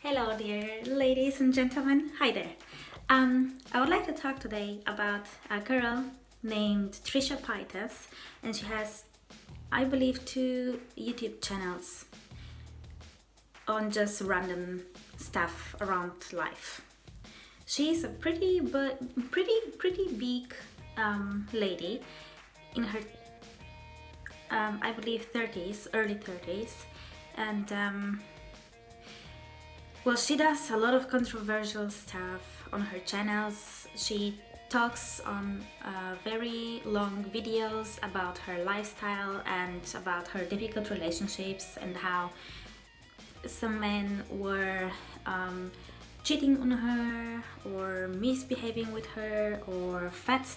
Hello, dear ladies and gentlemen. Hi there. I would like to talk today about a girl named Trisha Paytas, and she has, I believe, two YouTube channels on just random stuff around life. She's a pretty big lady in her, I believe, 30s, early 30s, and well, she does a lot of controversial stuff on her channels. She talks on very long videos about her lifestyle and about her difficult relationships and how some men were cheating on her or misbehaving with her or fat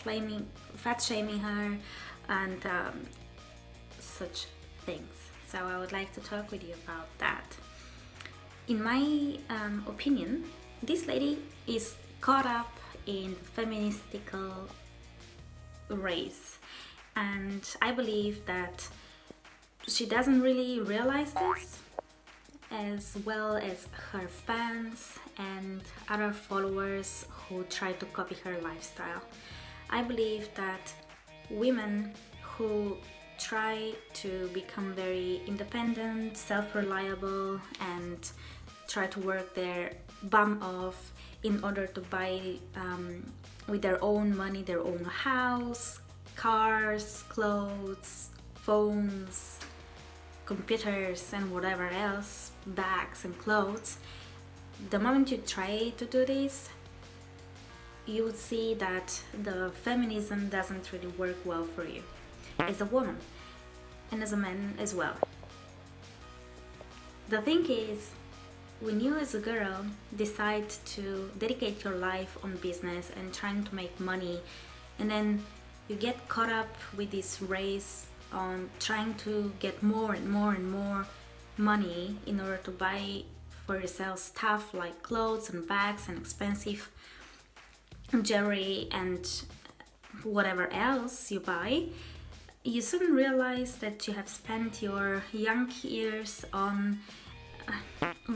shaming her and such things. So I would like to talk with you about that. In my opinion, this lady is caught up in the feministical race, and I believe that she doesn't really realize this, as well as her fans and other followers who try to copy her lifestyle. I believe that women who try to become very independent, self-reliable, and try to work their bum off in order to buy with their own money their own house, cars, clothes, phones, computers, and whatever else, bags and clothes. The moment you try to do this, you would see that the feminism doesn't really work well for you as a woman and as a man as well. The thing is, when you as a girl decide to dedicate your life on business and trying to make money, and then you get caught up with this race on trying to get more and more and more money in order to buy for yourself stuff like clothes and bags and expensive jewelry and whatever else you buy, you soon realize that you have spent your young years on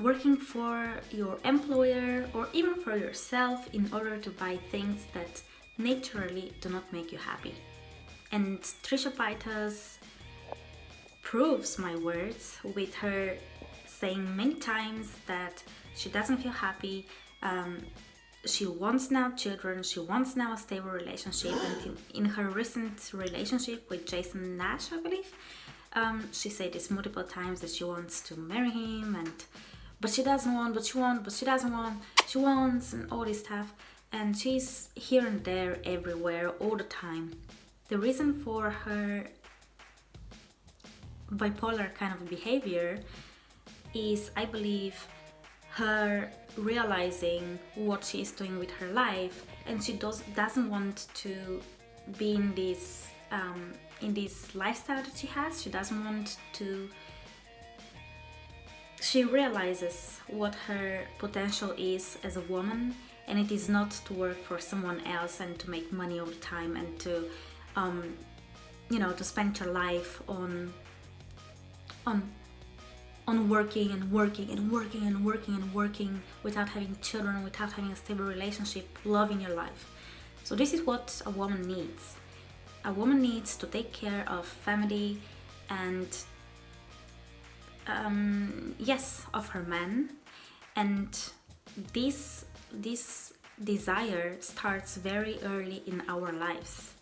working for your employer or even for yourself in order to buy things that naturally do not make you happy. And Trisha Paytas proves my words with her saying many times that she doesn't feel happy. She wants now children, she wants now a stable relationship, and in her recent relationship with Jason Nash, I believe, she said this multiple times that she wants to marry him, but she doesn't want, but she wants, but she doesn't want, she wants, and all this stuff. And she's here and there, everywhere, all the time. The reason for her bipolar kind of behavior is, I believe, her realizing what she is doing with her life, and she doesn't want to be in this lifestyle that she has. She doesn't want to. She realizes what her potential is as a woman, and it is not to work for someone else and to make money all the time and to to spend your life on working and working and working and working and working without having children, without having a stable relationship, loving your life. So this is what a woman needs. A woman needs to take care of family and yes, of her man. And this desire starts very early in our lives.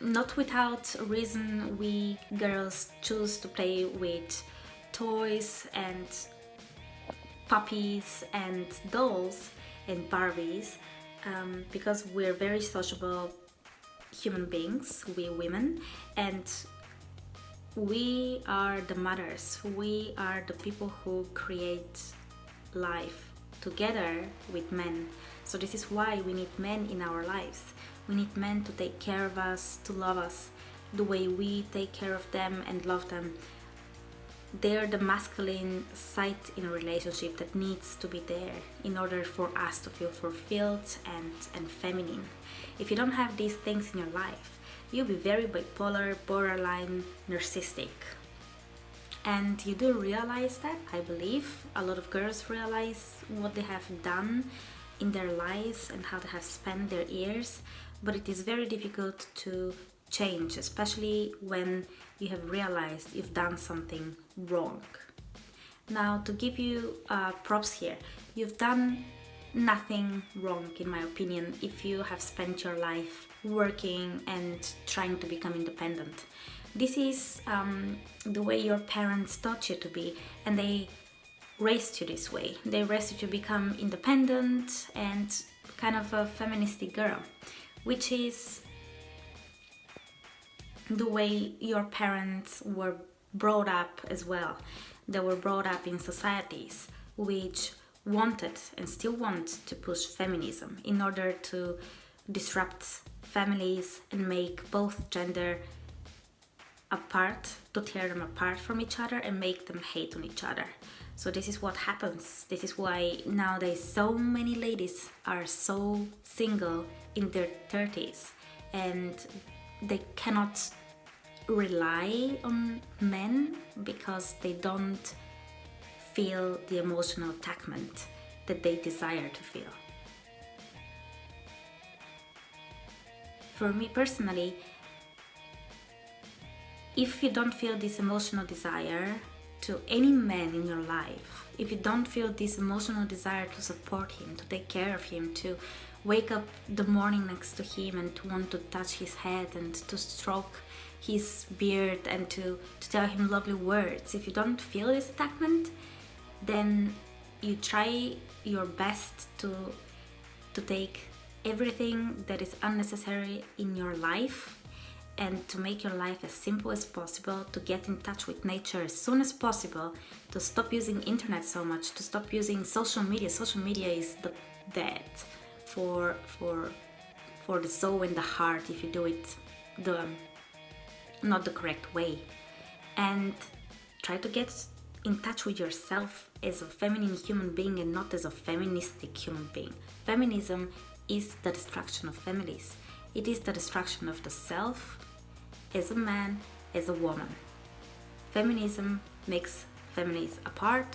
Not without reason, we girls choose to play with toys and puppies and dolls and Barbies because we're very sociable human beings, we women, and we are the mothers. We are the people who create life together with men. So this is why we need men in our lives. We need men to take care of us, to love us the way we take care of them and love them. They're the masculine side in a relationship that needs to be there in order for us to feel fulfilled and feminine. If you don't have these things in your life, you'll be very bipolar, borderline, narcissistic. And you do realize that, I believe. A lot of girls realize what they have done in their lives and how they have spent their years, but it is very difficult to change, especially when you have realized you've done something wrong. Now, to give you props here, you've done nothing wrong, in my opinion, if you have spent your life working and trying to become independent. This is the way your parents taught you to be, and they raised you this way. They raised you to become independent and kind of a feministic girl, which is the way your parents were brought up as well. They were brought up in societies which wanted and still want to push feminism in order to disrupt families and make both gender apart, to tear them apart from each other and make them hate on each other. So this is what happens. This is why nowadays so many ladies are so single in their 30s and they cannot rely on men because they don't feel the emotional attachment that they desire to feel. For me personally, if you don't feel this emotional desire to any man in your life, if you don't feel this emotional desire to support him, to take care of him, to wake up the morning next to him and to want to touch his head and to stroke his beard and to tell him lovely words, if you don't feel this attachment, then you try your best to take everything that is unnecessary in your life and to make your life as simple as possible, to get in touch with nature as soon as possible, to stop using internet so much, to stop using social media. Social media is the death for the soul and the heart if you do it not the correct way. And try to get in touch with yourself as a feminine human being and not as a feministic human being. Feminism is the destruction of families. It is the destruction of the self as a man, as a woman. Feminism makes families apart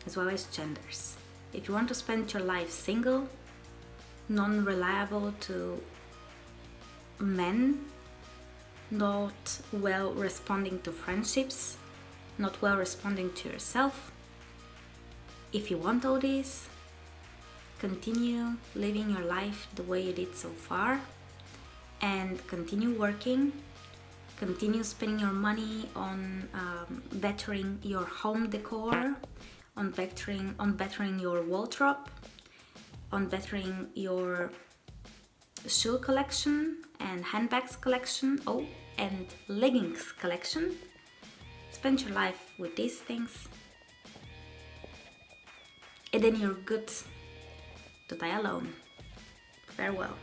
as well as genders. If you want to spend your life single, non-reliable to men, not well responding to friendships, not well responding to yourself, if you want all this, continue living your life the way you did so far and continue working, continue spending your money on bettering your home decor, on bettering your wardrobe, on bettering your shoe collection and handbags collection, and leggings collection. Spend your life with these things and then you're good to die alone. Farewell.